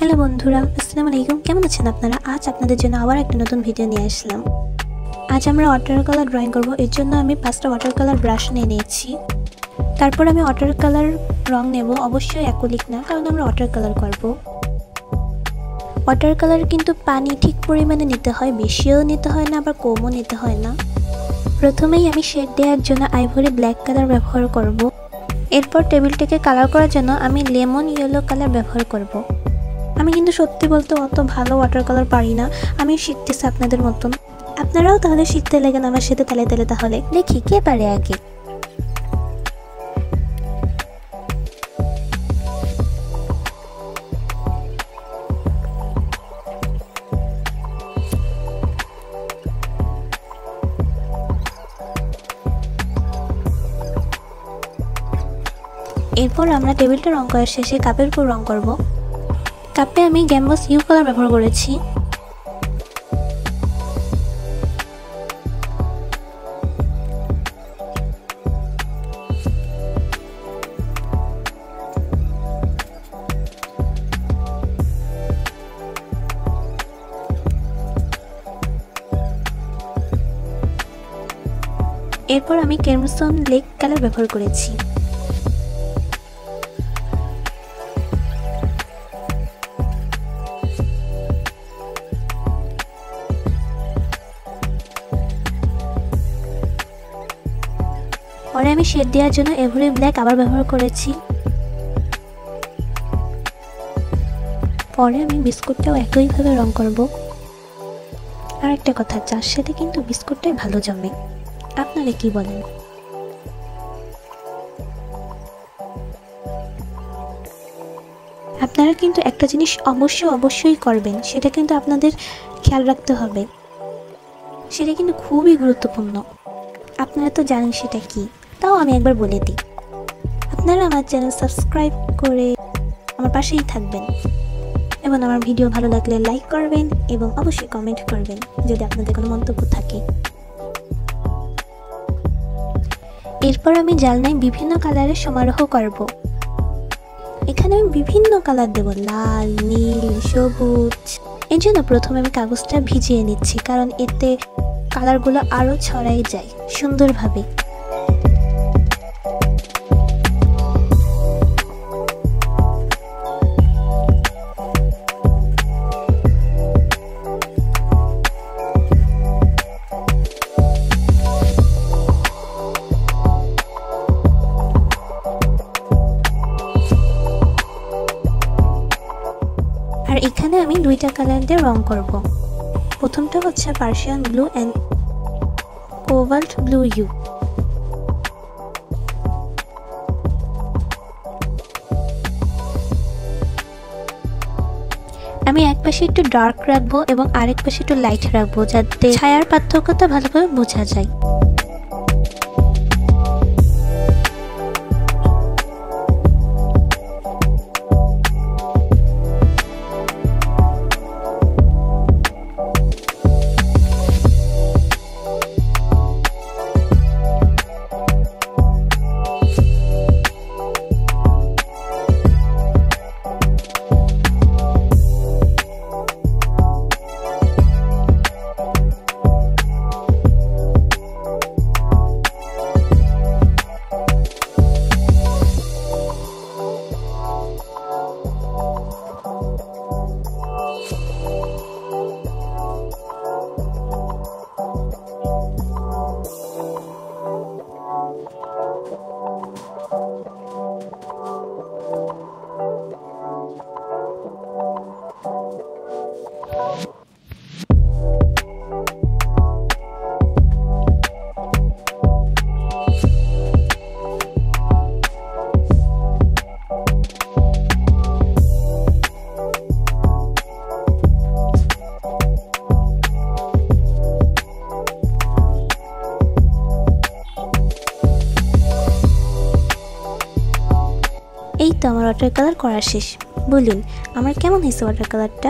Hello বন্ধুরা, আসসালামু আলাইকুম। কেমন আছেন আপনারা? আজ আপনাদের জন্য আবার একটা নতুন ভিডিও নিয়ে আসলাম। আজ আমরা ওয়াটার কালার ড্রয়িং করব। এর জন্য আমি 5টা ওয়াটার কালার ব্রাশ নিয়ে নিয়েছি। তারপর আমি ওয়াটার কালার রং নেব, অবশ্যই অ্যাক্রিলিক না, কারণ আমরা ওয়াটার কালার করব। ওয়াটার কালার কিন্তু পানি ঠিক পরিমাণে নিতে হয়, বেশিও নিতে হয় না, আবার কমও নিতে হয় না। প্রথমেই আমি শেড দেওয়ার জন্য আইভরি ব্ল্যাক কালার ব্যবহার করব। এরপর টেবিলটাকে কালার করার জন্য আমি লেমন ইয়েলো কালার ব্যবহার করব। আমি কিন্তু সত্যি বলতে অত ভালো ওয়াটার কালার পারি না, আমি শিখতেছি আপনাদের মতন। আপনারাও তাহলে শিখতে লাগেন আমার সাথে তালে তালে। তাহলে দেখি কে পারে আগে। এরপর আমরা টেবিলটা রং করার শেষে কাপের উপর রং করব। কাপে আমি গ্যাম্বস ইউ কালার ব্যবহার করেছি। এরপর আমি ক্রিমসন লেক কালার ব্যবহার করেছি। পরে আমি শেড দেওয়ার জন্য এভরি ব্ল্যাক আবার ব্যবহার করেছি। পরে আমি বিস্কুটটাও একইভাবে রং করব। আর একটা কথা, চার সাথে কিন্তু বিস্কুটটাই ভালো জমে। আপনারা কি বলেন? আপনারা কিন্তু একটা জিনিস অবশ্যই করবেন, সেটা কিন্তু আপনাদের খেয়াল রাখতে হবে। সেটা কিন্তু খুবই গুরুত্বপূর্ণ। আপনারা তো জানেন সেটা কি, তাও আমি একবার বলে দিই। আপনারা আমার চ্যানেল সাবস্ক্রাইব করে আমার পাশেই থাকবেন এবং আমার ভিডিও ভালো লাগলে লাইক করবেন এবং অবশ্যই কমেন্ট করবেন যদি আপনাদের কোনো মন্তব্য থাকে। এরপর আমি জানলায় বিভিন্ন কালারের সমারোহ করব। এখানে আমি বিভিন্ন কালার দেব, লাল, নীল, সবুজ। এর জন্য প্রথমে আমি কাগজটা ভিজিয়ে নিচ্ছি, কারণ এতে কালারগুলো আরো ছড়াই যায় সুন্দরভাবে। আর এখানে আমি 2টা কালার দিয়ে রং করব। প্রথমটা হচ্ছে Persian blue and cobalt blue ইউ। আমি এক পাশে একটু ডার্ক রাখবো এবং আরেক পাশে একটু লাইট রাখবো, যাতে ছায়ার পার্থক্যটা ভালোভাবে বোঝা যায়। এই তো আমার ওয়াটার কালার করা শেষ। বলুন আমার কেমন হয়েছে ওয়াটার কালারটা?